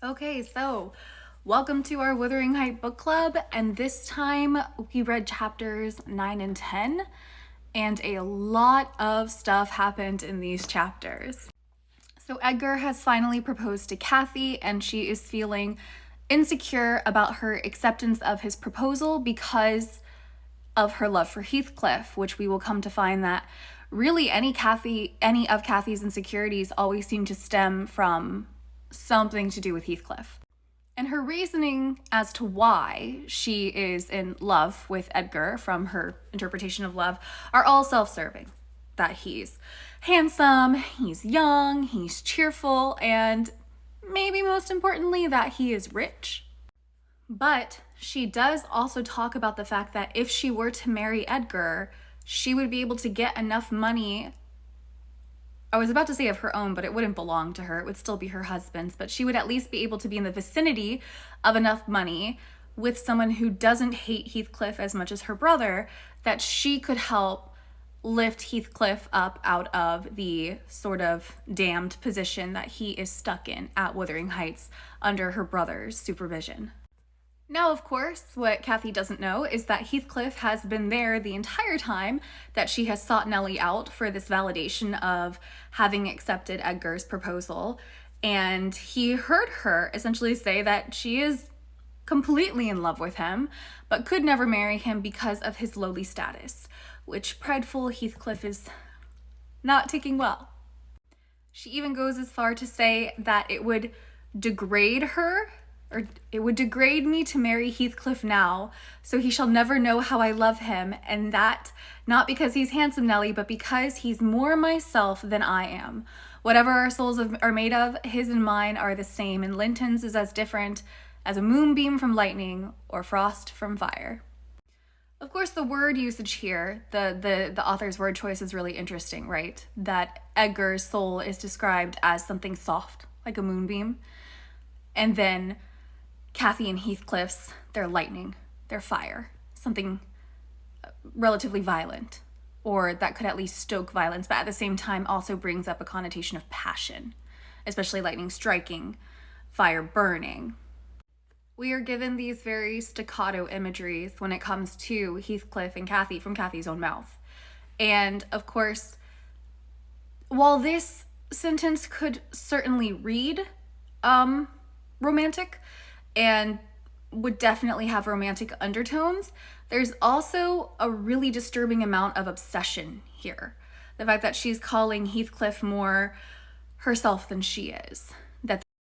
Okay, so welcome to our Wuthering Height book club, and this time we read chapters 9 and 10, and a lot of stuff happened in these chapters. So Edgar has finally proposed to Kathy, and she is feeling insecure about her acceptance of his proposal because of her love for Heathcliff, which we will come to find that really any of Kathy's insecurities always seem to stem from something to do with Heathcliff. And her reasoning as to why she is in love with Edgar from her interpretation of love are all self-serving. That he's handsome, he's young, he's cheerful, and maybe most importantly, that he is rich. But she does also talk about the fact that if she were to marry Edgar, she would be able to get enough money. I was about to say of her own, but it wouldn't belong to her. It would still be her husband's, but she would at least be able to be in the vicinity of enough money with someone who doesn't hate Heathcliff as much as her brother, that she could help lift Heathcliff up out of the sort of damned position that he is stuck in at Wuthering Heights under her brother's supervision. Now, of course, what Kathy doesn't know is that Heathcliff has been there the entire time that she has sought Nellie out for this validation of having accepted Edgar's proposal. And he heard her essentially say that she is completely in love with him, but could never marry him because of his lowly status, which prideful Heathcliff is not taking well. She even goes as far to say that it would degrade her, or it would degrade me to marry Heathcliff now, so he shall never know how I love him, and that not because he's handsome, Nellie, but because he's more myself than I am. Whatever our souls are made of, his and mine are the same, and Linton's is as different as a moonbeam from lightning or frost from fire. Of course, the word usage here, the author's word choice is really interesting, right? That Edgar's soul is described as something soft, like a moonbeam, and then Kathy and Heathcliff's, they're lightning, they're fire, something relatively violent, or that could at least stoke violence, but at the same time also brings up a connotation of passion, especially lightning striking, fire burning. We are given these very staccato imageries when it comes to Heathcliff and Kathy from Kathy's own mouth. And of course, while this sentence could certainly read romantic, and would definitely have romantic undertones, there's also a really disturbing amount of obsession here. The fact that she's calling Heathcliff more herself than she is.